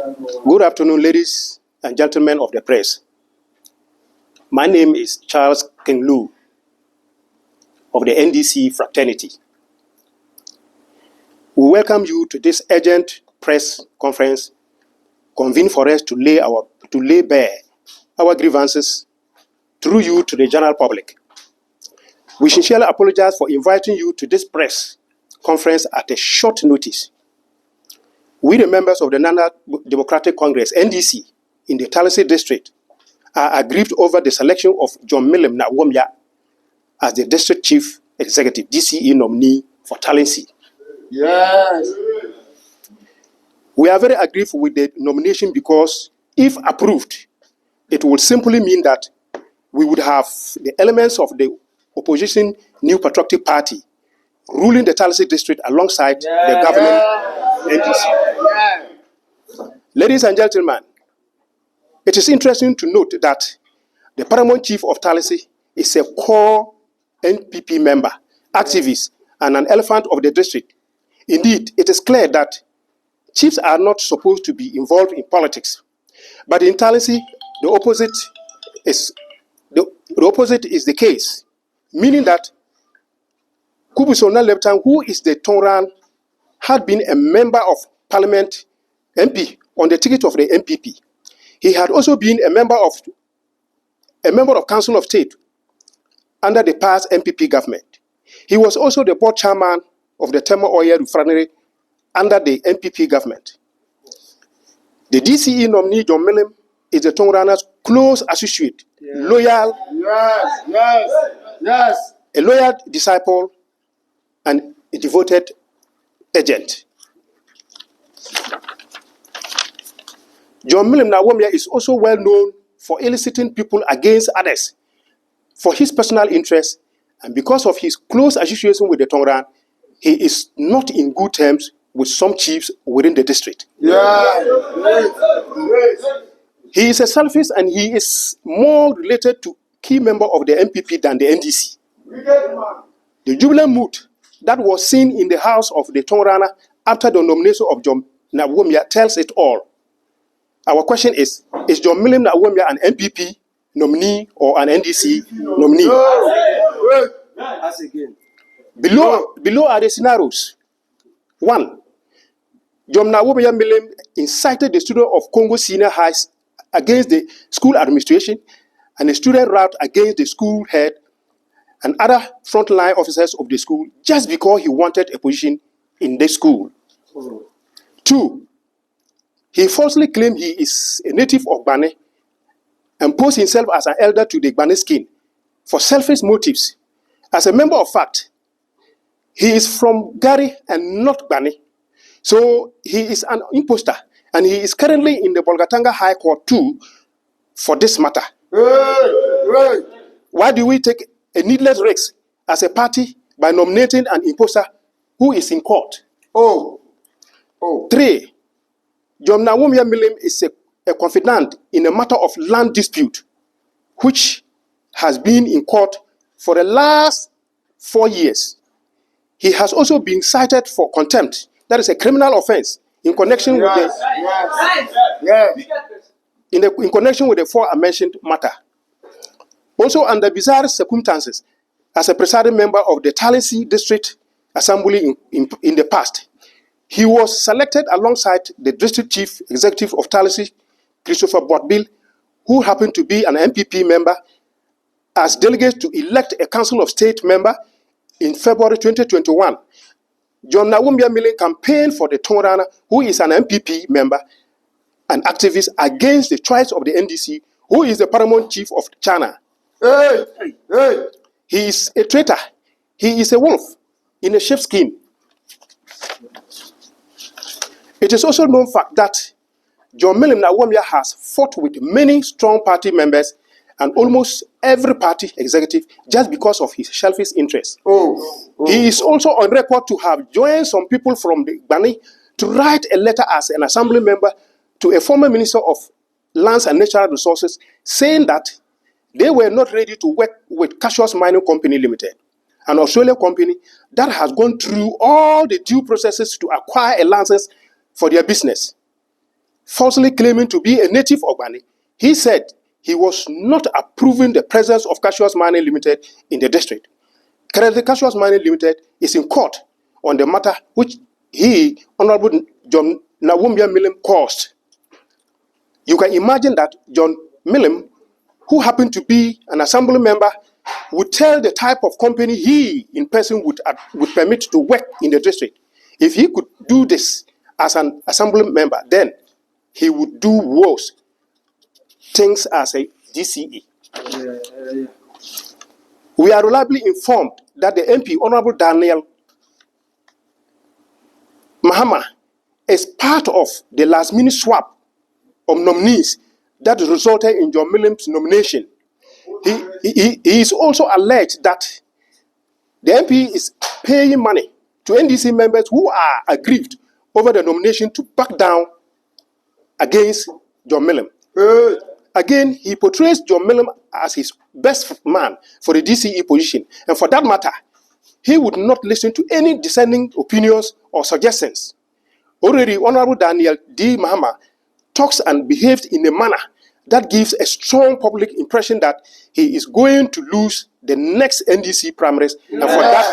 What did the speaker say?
Good afternoon, ladies and gentlemen of the press. My name is Charles Kinglu of the NDC fraternity. We welcome you to this urgent press conference convened for us to lay bare our grievances through you to the general public. We sincerely apologize for inviting you to this press conference at a short notice. We, the members of the National Democratic Congress, NDC, in the Talensi District, are aggrieved over the selection of John Millim Naabwomya as the District Chief Executive, DCE nominee for Talensi. Yes. We are very aggrieved with the nomination because, if approved, it would simply mean that we would have the elements of the opposition New Patriotic Party ruling the Talensi District alongside the governing NDC. Ladies and gentlemen, it is interesting to note that the paramount chief of Talensi is a core NPP member, activist, and an elephant of the district. Indeed, it is clear that chiefs are not supposed to be involved in politics. But in Talensi, the opposite is the case, meaning that Kubusona Leptan, who is the Tongran, had been a member of parliament MP on the ticket of the MPP. He had also been a member of Council of State under the past MPP government. He was also the board chairman of the Thermal Oil Refinery under the MPP government. The DCE nominee John Millim is the Tongrana's close associate, loyal, a loyal disciple, and a devoted agent. John Millim Naabwomya is also well known for eliciting people against others for his personal interests, and because of his close association with the Tongran, he is not in good terms with some chiefs within the district. He is a selfish and he is more related to key member of the MPP than the NDC. The jubilant mood that was seen in the house of the Tongrana after the nomination of John Naabwomya tells it all. Our question is John Millim Naabwomya an MPP nominee or an NDC nominee? Ask again. Below are the scenarios. 1. John Naabwomya Millim incited the student of Congo Senior High against the school administration and the student route against the school head and other frontline officers of the school just because he wanted a position in the school. 2. He falsely claimed he is a native of Gbane and posed himself as an elder to the Gbane skin for selfish motives. As a member of fact, he is from Gari and not Gbane. So he is an imposter and he is currently in the Bolgatanga High Court too for this matter. Why do we take a needless risk as a party by nominating an imposter who is in court? 3. John Naabwomya Millim is a confidant in a matter of land dispute, which has been in court for the last 4 years. He has also been cited for contempt. That is a criminal offense in connection with in connection with the aforementioned matter. Also, under bizarre circumstances, as a presiding member of the Talensi District Assembly in the past, he was selected alongside the District Chief Executive of Talensi, Christopher Botbill, who happened to be an MPP member, as delegates to elect a Council of State member in February 2021. John Naabwomya Millim campaigned for the Tongran, who is an MPP member and activist, against the choice of the NDC, who is the paramount chief of China. He is a traitor. He is a wolf in a sheep's skin. It is also known fact that John Millim Naabwomya has fought with many strong party members and almost every party executive just because of his selfish interests. He is also on record to have joined some people from the Gbane to write a letter as an assembly member to a former minister of Lands and Natural Resources, saying that they were not ready to work with Cassius Mining Company Limited, an Australian company that has gone through all the due processes to acquire a license for their business. falsely claiming to be a native Ogbani, he said he was not approving the presence of Casuals Mining Limited in the district. Currently, Casuals Mining Limited is in court on the matter which he, Honorable John Millim, caused. You can imagine that John Millim, who happened to be an assembly member, would tell the type of company he in person would permit to work in the district. If he could do this as an assembly member, then he would do worse things as a DCE. We are reliably informed that the MP, Honorable Daniel Mahama, is part of the last-minute swap of nominees that resulted in John Millim's nomination. He is also alleged that the MP is paying money to NDC members who are aggrieved over the nomination to back down against John Millim. Again, he portrays John Millim as his best man for the DCE position. And for that matter, he would not listen to any dissenting opinions or suggestions. Already, Honorable Daniel D. Mahama talks and behaves in a manner that gives a strong public impression that he is going to lose the next NDC primaries. And for that,